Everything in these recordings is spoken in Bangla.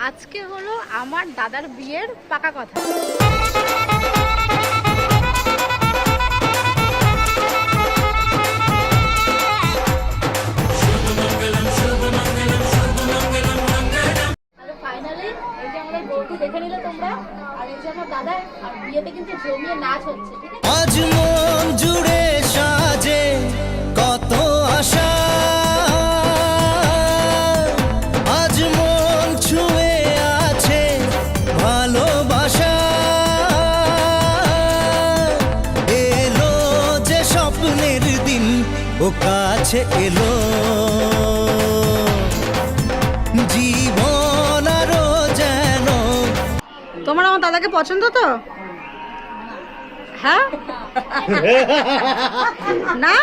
আজকে হলো আমার দাদার বিয়ের পাকা কথা। ফাইনালি এই যে আমাদের বউকে দেখে নিলে তোমরা, আর এই যে আমার দাদা, আর বিয়েতে কিন্তু জমিয়ে নাচ হচ্ছে, ঠিক আছে? আজ মন জুড়ে সাজে কত আশা, আজ মন ছুঁয়ে আছে ভালোবাসা, এলো যে স্বপ্নের দিন ও কাছে এলো, জীবন আরো যেন। তোমার আমার দাদাকে পছন্দ তো? হ্যাঁ না,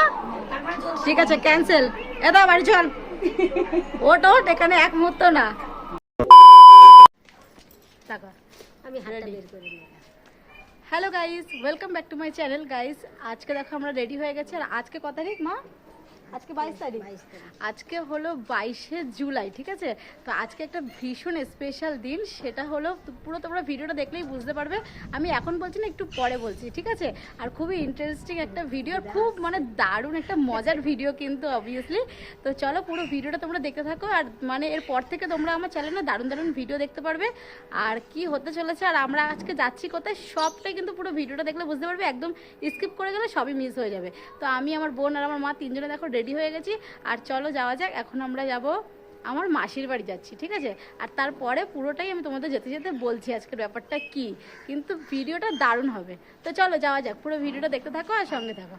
ঠিক আছে, ক্যান্সেল। এদা বাড়ি চল, ওট ওট, এখানে এক মুহূর্ত না। আমি হাতটা বের করে নিই। Hello guys, welcome back to my channel guys. আজকে দেখো আমরা রেডি হয়ে গেছি। আর আজকে কত তারিখ মা? আজকে 22 তারিখ। আজকে হলো 22শে জুলাই, ঠিক আছে? তো আজকে একটা ভীষণ স্পেশাল দিন, সেটা হলো পুরো তোমরা ভিডিওটা দেখলেই বুঝতে পারবে। আমি এখন বলছি না, একটু পরে বলছি, ঠিক আছে? আর খুবই ইন্টারেস্টিং একটা ভিডিও, খুব মানে দারুণ একটা মজার ভিডিও কিন্তু অবভিয়াসলি। তো চলো পুরো ভিডিওটা তোমরা দেখতে থাকো, আর মানে এরপর থেকে তোমরা আমার চ্যানেলে দারুণ দারুণ ভিডিও দেখতে পারবে। আর কি হতে চলেছে আর আমরা আজকে যাচ্ছি কোথায়, সবটাই কিন্তু পুরো ভিডিওটা দেখলে বুঝতে পারবে। একদম স্কিপ করে গেলে সবই মিস হয়ে যাবে। তো আমি, আমার বোন আর আমার মা তিনজনে দেখো রেডি হয়ে গেছি। আর চলো যাওয়া যাক। এখন আমরা যাব আমার মাসির বাড়ি যাচ্ছি, ঠিক আছে? আর তারপরে পুরোটাই আমি তোমাদের যেতে যেতে বলছি আজকের ব্যাপারটা কি, কিন্তু ভিডিওটা দারুণ হবে। তো চলো যাওয়া যাক, পুরো ভিডিওটা দেখতে থাকো আর সঙ্গে থাকো।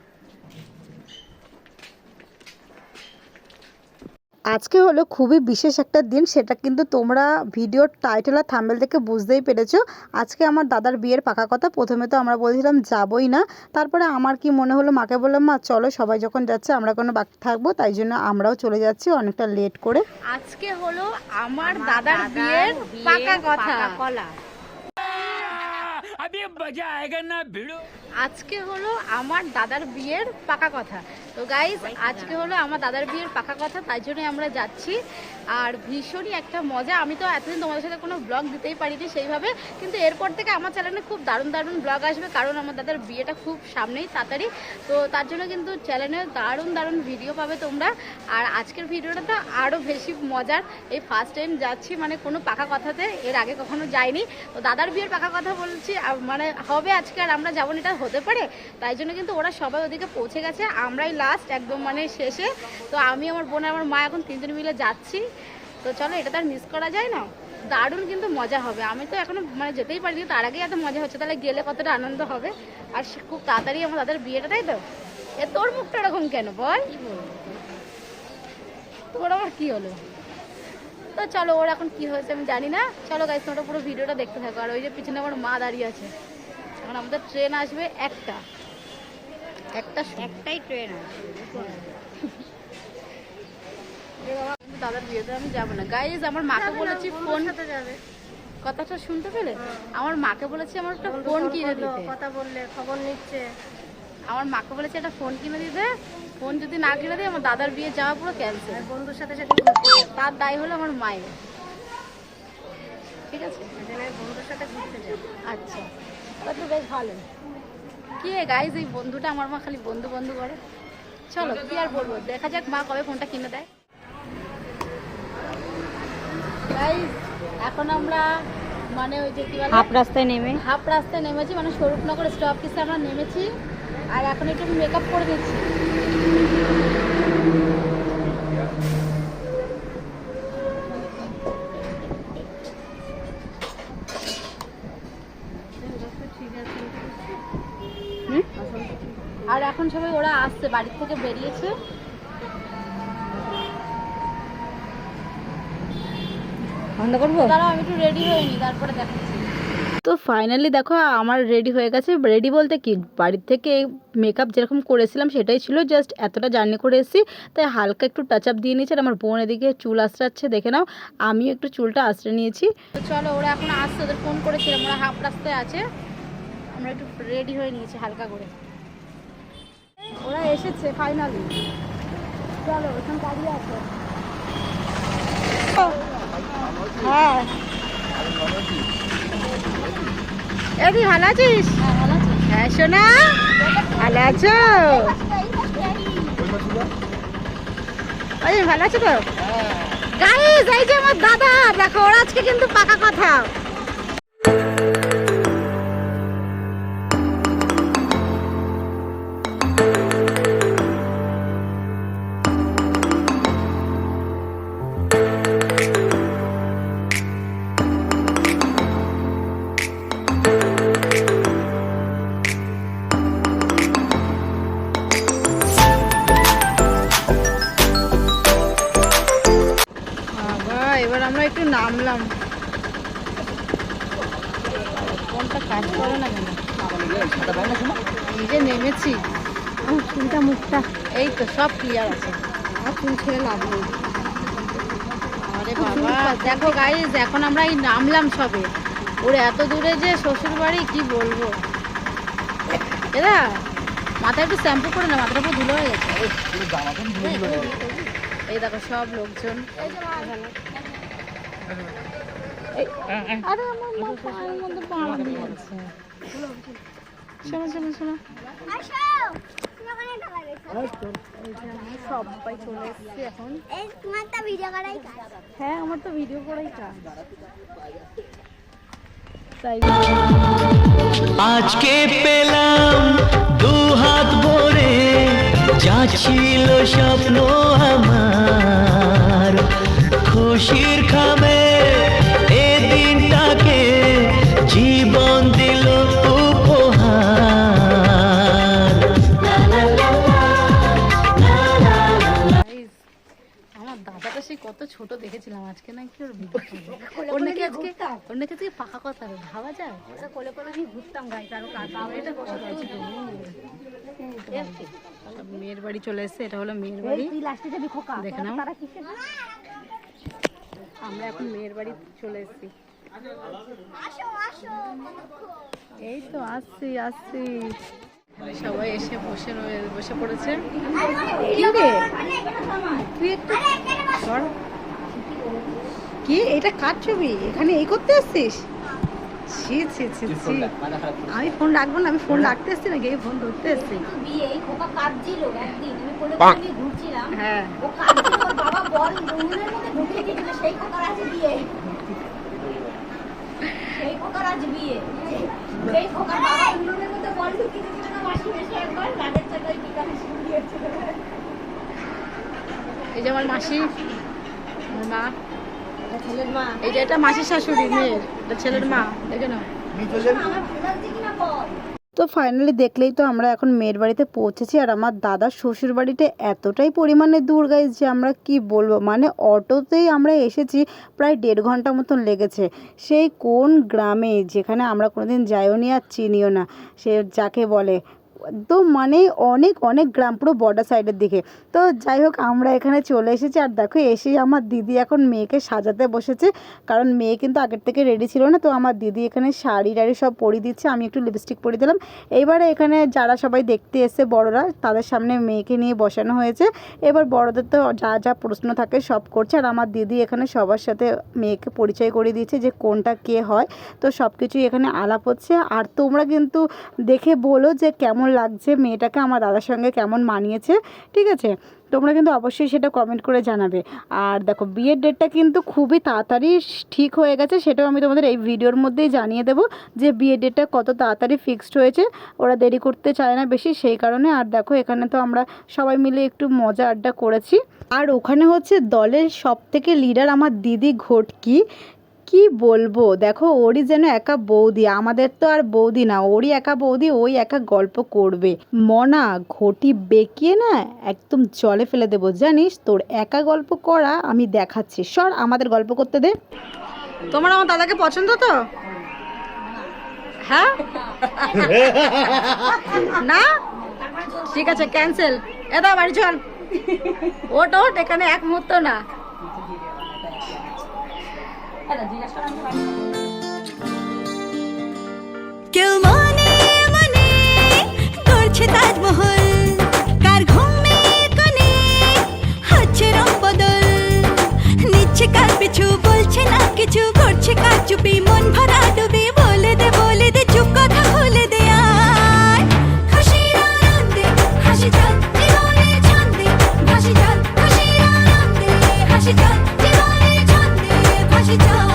আজকে হলো খুবই বিশেষ একটা দিন, সেটা কিন্তু তোমরা ভিডিওর টাইটেল আর থাম্বনেল দেখে বুঝতেই পেরেছো। আজকে আমার দাদার বিয়ের পাকা কথা। প্রথমে তো আমরা বলছিলাম যাবই না, তারপরে আমার কি মনে হলো, মাকে বললাম মা চলো, সবাই যখন যাচ্ছে আমরা কোনো বাকি থাকবো, তাই জন্য আমরাও চলে যাচ্ছি অনেকটা লেট করে। আজকে হলো আমার দাদার বিয়ের পাকা কথা। আজকে হলো আমার দাদার বিয়ের পাকা কথা। তো গাইজ আজকে হলো আমার দাদার বিয়ের পাকা কথা, তাই জন্যই আমরা যাচ্ছি। আর ভীষণই একটা মজা। আমি তো এতদিন তোমাদের সাথে কোনো ব্লগ দিতেই পারিনি সেইভাবে, কিন্তু এরপর থেকে আমার চ্যানেলে খুব দারুণ দারুণ ব্লগ আসবে, কারণ আমার দাদার বিয়েটা খুব সামনেই, তাড়াতাড়ি। তো তার জন্য কিন্তু চ্যানেলে দারুণ দারুণ ভিডিও পাবে তোমরা। আর আজকের ভিডিওটা তো আরও বেশি মজার। এই ফার্স্ট টাইম যাচ্ছি, মানে কোনো পাকা কথাতে এর আগে কখনো যাইনি। তো দাদার বিয়ের পাকা কথা বলছি, মানে হবে আজকে, আর আমরা যাবো, এটা হতে পারে? তাই জন্য কিন্তু ওরা সবাই ওদিকে পৌঁছে গেছে, আমরাই লাস্ট একদম মানে শেষে। তো আমি, আমার বোন আর আমার মা এখন তিনজন মিলে যাচ্ছি। তো চলো, এটা তো আর মিস করা যায় না। দারুণ কিন্তু মজা হবে। আমি তো এখনো মানে যেতেই পারিনি, তার আগেই এত মজা হচ্ছে, তাহলে গেলে কতটা আনন্দ হবে। আর খুব তাড়াতাড়ি আমার দাদার বিয়েটা, তাই তো? এ তোর মুখটা এরকম কেন বল? তোর আমার কি হলো? তো চলো, ওর এখন কি হয়েছে আমি জানি না। চলো গাইস, তোমরা পুরো ভিডিওটা দেখতে থাকো। আর ওই যে পিছনে আমার মা দাঁড়িয়ে আছে। এখন আমাদের ট্রেন আসবে একটাই ট্রেন আসবে। দাদার বিয়েতে আমি যাবো না গাইজ। আমার মাকে বলেছি ফোন যাবে, কথাটা শুনতে পেলে? আমার মাকে বলেছি আমার একটা ফোন কিনে দিতে। কথা বললে খবর নিচ্ছে। আমার মাকে বলেছি একটা ফোন কিনে দিতে। ফোন যদি না কিনে দিই, আমার দাদার বিয়ে যাওয়া পুরো ক্যান্সেল। বন্ধুর সাথে সাথে তার দায় হলো আমার মায়ের, ঠিক আছে? বন্ধুর সাথে ঘুরতে যাবে। আচ্ছা, তা তো বেশ ভালো। কি গাইজ, এই বন্ধুটা আমার মা খালি বন্ধু বন্ধু করে। চলো কি আর বলবো, দেখা যাক মা কবে ফোনটা কিনে দেয়। গাইজ এখন আমরা মানে ওই যে কি বলে হাফ রাস্তায় নেমেছি, মানে স্বরূপনগর স্টপ পিসে আমরা নেমেছি। আর এখন একটু মেকআপ করে দিচ্ছি। আর এখন সবাই ওরা আসছে, বাড়ির থেকে বেরিয়েছে। দাঁড়াও, আমি একটু রেডি হইনি, তারপরে দেখাচ্ছি। তো ফাইনালি দেখো আমার রেডি হয়ে গেছে। রেডি বলতে কি, বাড়ির থেকে মেকআপ যেরকম করেছিলাম সেটাই ছিল, জাস্ট এতটা জার্নি করে এসেছি, তাই হালকা একটু টাচ আপ দিয়ে নিয়েছি। আর আমার বোন এদিকে চুল আঁচড়াচ্ছে, দেখে নাও। আমিও একটু চুলটা আঁচড়ে নিয়েছি। তো চলো, ওরা এখন আসছে, ওদের ফোন করেছিলাম, ওরা হাফ রাস্তায় আছে। আমরা একটু রেডি হয়ে নিয়েছি হালকা করে। ওরা এসেছে ফাইনালি। চলো, এখন দাঁড়িয়ে আছে। হ্যাঁ এদি ভালো আছিস? হ্যাঁ সোনা, ভালো আছো? ওই ভালো আছো তো? গাইস এই যে আমার দাদা, দেখো ওর আজকে কিন্তু পাকা কথা। এবার আমরা একটু নামলাম। কোনটা কাজ করে না কেন? এই যে নেমেছি, চুলটা মুখটা এই তো সব ক্লিয়ার আছে, আর চুল ছেড়ে লাভ নেই। আরে বাবা দেখো গাইস, এখন আমরা এই নামলাম সবে, ওর এত দূরে যে শ্বশুর বাড়ি কি বলবো। এরা মাথায় একটু শ্যাম্পু করে না, মাথাটা পুরো ধুলো হয়ে গেছে। এই দেখো সব লোকজন। আরে আমার মা পায়ের মধ্যে পা দিয়েছে। শোনো শোনো শোনো, সবাই চলে এসছে এখন। হ্যাঁ আমার তো ভিডিও করাই কাজ। তাই আজকে পেলাম দু হাত ভরে, যা ছিল স্বপ্ন আমার, খুশির খামে এ দিনটাকে জীবন দিল উপহার। আমার দাদাটা সেই কত ছোট দেখেছিলাম, আজকে নাকি ওর ওর নাকি আজকে পাকা কথা ভাবা যায়। কোলে কোলে আমি ঘুরতাম গাড়ি, কারো এটা বসে রয়েছে। মেয়ের বাড়ি চলে এসছে, এটা হলো মেয়ের বাড়ি। দেখে নাও, আমরা এখন মেয়ের বাড়ি চলে এসেছি। এই তো আসছি আসছি, সবাই এসে বসে পড়েছে। কি রে তুই একটু সর, কি এটা কার ছবি? এখানে এই করতে আসছিস? ছি ছি ছি ছি, আমি ফোন রাখবো না, আমি ফোন রাখতে এসছি নাকি এই ফোন ধরতে এসছি? হ্যাঁ এই যে আমার মাসি, আমার মা, ছেলের মা, এই যে এটা মাসির শাশুড়ি, মেয়ের এটা ছেলের মা। দেখে নাও। তো ফাইনালি দেখলেই তো আমরা এখন মেয়ের বাড়িতে পৌঁছেছি। আর আমার দাদার শ্বশুর বাড়িটা এতটাই পরিমাণে দূর গাইজ যে আমরা কি বলবো, মানে অটোতেই আমরা এসেছি, প্রায় 1.5 ঘন্টা মতন লেগেছে। সেই কোন গ্রামে, যেখানে আমরা কোনোদিন যাইও নি আর চিনিও না, সে যাকে বলে একদম মানে অনেক অনেক গ্রাম, পুরো বর্ডার সাইডের দিকে। তো যাই হোক আমরা এখানে চলে এসেছি। আর দেখো এসেই আমার দিদি এখন মেয়েকে সাজাতে বসেছে, কারণ মেয়ে কিন্তু আগের থেকে রেডি ছিল না। তো আমার দিদি এখানে শাড়ি টাড়ি সব পরিয়ে দিচ্ছে, আমি একটু লিপস্টিক পরিয়ে দিলাম। এইবারে এখানে যারা সবাই দেখতে এসছে বড়রা, তাদের সামনে মেয়েকে নিয়ে বসানো হয়েছে। এবার বড়দের তো যা যা প্রশ্ন থাকে সব করছে, আর আমার দিদি এখানে সবার সাথে মেয়েকে পরিচয় করে দিচ্ছে যে কোনটা কে হয়। তো সব কিছুই এখানে আলাপ হচ্ছে। আর তোমরা কিন্তু দেখে বলো যে কেমন লাগছে মেয়েটাকে, আমার দাদার সঙ্গে কেমন মানিয়েছে, ঠিক আছে? তোমরা কিন্তু অবশ্যই সেটা কমেন্ট করে জানাবে। আর দেখো বিয়ের ডেটটা কিন্তু খুবই তাড়াতাড়ি ঠিক হয়ে গেছে, সেটাও আমি তোমাদের এই ভিডিওর মধ্যেই জানিয়ে দেবো যে বিয়ের ডেটটা কত তাড়াতাড়ি ফিক্সড হয়েছে। ওরা দেরি করতে চায় না বেশি, সেই কারণে। আর দেখো এখানে তো আমরা সবাই মিলে একটু মজা আড্ডা করেছি। আর ওখানে হচ্ছে দলের সব থেকে লিডার আমার দিদি ঘটকি, কি বলবো, দেখো ওরই যেন একা বৌদি, আমাদের তো আর বৌদি না, ওরই একা বৌদি, ওই একা গল্প করবে। মনা ঘটি বেঁকিয়ে না একদম জলে ফেলে দেবো, জানিস? তোর একা গল্প করা আমি দেখাচ্ছি, সর আমাদের গল্প করতে দে। তোমার আমার দাদাকে পছন্দ তো? হ্যাঁ না, ঠিক আছে ক্যান্সেল। এদা বাড়ি চল, ওট ওট, এখানে এক মুহূর্ত না। কেউ মনে মনে করছে তাজমহল, কার ঘুমের কোণে হচ্ছে রং বদল, নিচ্ছে কার পিছু বলছে না কিছু, করছে কার চুপি মন ভরা ডুবে বল বলে দে চুপ কথা খুলে দে আয় খুশির আনন্দে হাসি চল জীবনের ছন্দে ভাসি চল খুশির আনন্দে হাসি চল জীবনের ছন্দে ভাসি চল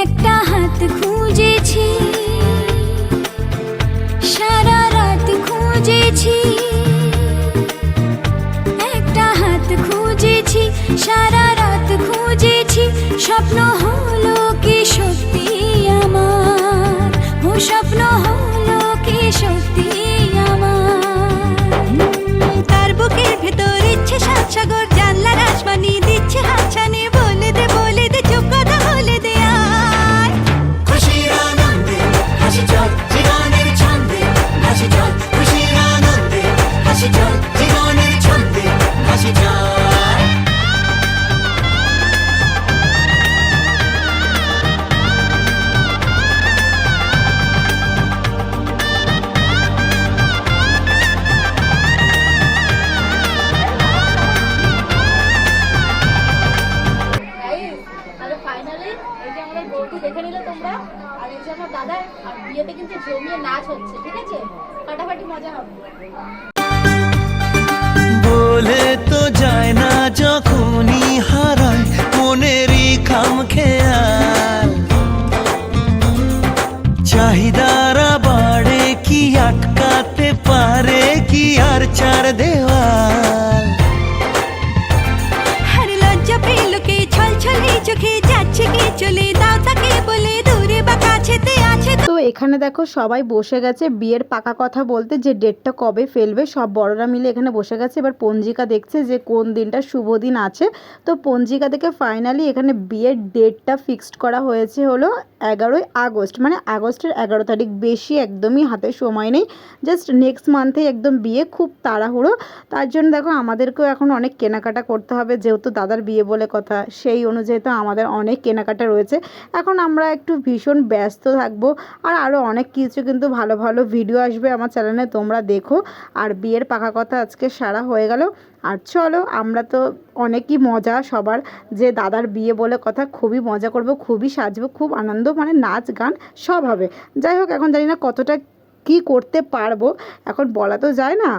একটা হাত খুঁজেছি সারা রাত খুঁজেছি একটা হাত খুঁজেছি সারা রাত খুঁজেছি স্বপ্ন হলো কি সত্যি আমার ও স্বপ্ন হলো কি সত্যি আমার তার বুকের ভেতর ইচ্ছে সাত সাগর জানলার আসমানি দিচ্ছে হাতছানি বলে দে চুপ কথা বলে দে আয় খুশির আনন্দে হাসি চল জীবনের ছন্দে হাসি চল খুশির আনন্দে হাসি চল জীবনের ছন্দে হাসি চল তাহলে ফাইনালি এই যে আমাদের বউকে দেখে নিলে তোমরা, আর এই যে আমার দাদা, আর বিয়েতে কিন্তু জমিয়ে নাচ হচ্ছে, ঠিক আছে? ফাটাফাটি মজা হবে। বলে তো যায় না যখনই হারায় মনেরই খাম খেয়াল চাহিদারা বাড়ে কি আটকাতে পারে কি আর চার দেওয়াল আর লজ্জা পেল কে ছল ছলে চোখে যাচ্ছে কে চলে দাও তাকে বলে দূরে বা কাছেতে আছে তো এখানে দেখো সবাই বসে গেছে বিয়ের পাকা কথা বলতে, যে ডেটটা কবে ফেলবে সব বড়রা মিলে এখানে বসে গেছে। এবার পঞ্জিকা দেখছে যে কোন দিনটা শুভ দিন আছে। তো পঞ্জিকা থেকে ফাইনালি এখানে বিয়ের ডেটটা ফিক্সড করা হয়েছে হলো 11ই আগস্ট, মানে আগস্টের 11 তারিখ। বেশি একদমই হাতে সময় নেই, জাস্ট নেক্সট মান্থে একদম বিয়ে, খুব তাড়াহুড়ো। তার জন্য দেখো আমাদেরকেও এখন অনেক কেনাকাটা করতে হবে, যেহেতু দাদার বিয়ে বলে কথা, সেই অনুযায়ী তো আমাদের অনেক কেনাকাটা রয়েছে। এখন আমরা একটু ভীষণ ব্যস্ত থাকবো, আর আরও অনেক কিছু কিন্তু ভালো ভালো ভিডিও আসবে আমার চ্যানেলে, তোমরা দেখো। আর বিয়ের পাকা কথা আজকে সারা হয়ে গেল। আর চলো, আমরা তো অনেকই মজা সবার, যে দাদার বিয়ে বলে কথা, খুবই মজা করব, খুবই সাজবো, খুব আনন্দ, মানে নাচ গান সব হবে। যাই হোক, এখন জানি না কতটা কি করতে পারবো, এখন বলা তো যায় না।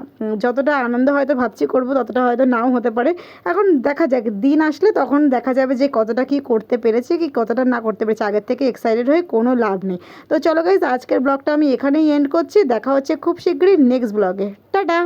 যতটা আনন্দ হয়তো ভাবছি করব, ততটা হয়তো নাও হতে পারে। এখন দেখা যাক, দিন আসলে তখন দেখা যাবে যে কতটা কি করতে পেরেছে কি কতটা না করতে পেরেছে। আগের থেকে এক্সাইটেড হয়ে কোনো লাভ নেই। তো চলো গাইজ, আজকের ব্লগটা আমি এখানেই এন্ড করছি। দেখা হচ্ছে খুব শীঘ্রই নেক্সট ব্লগে। টাটা।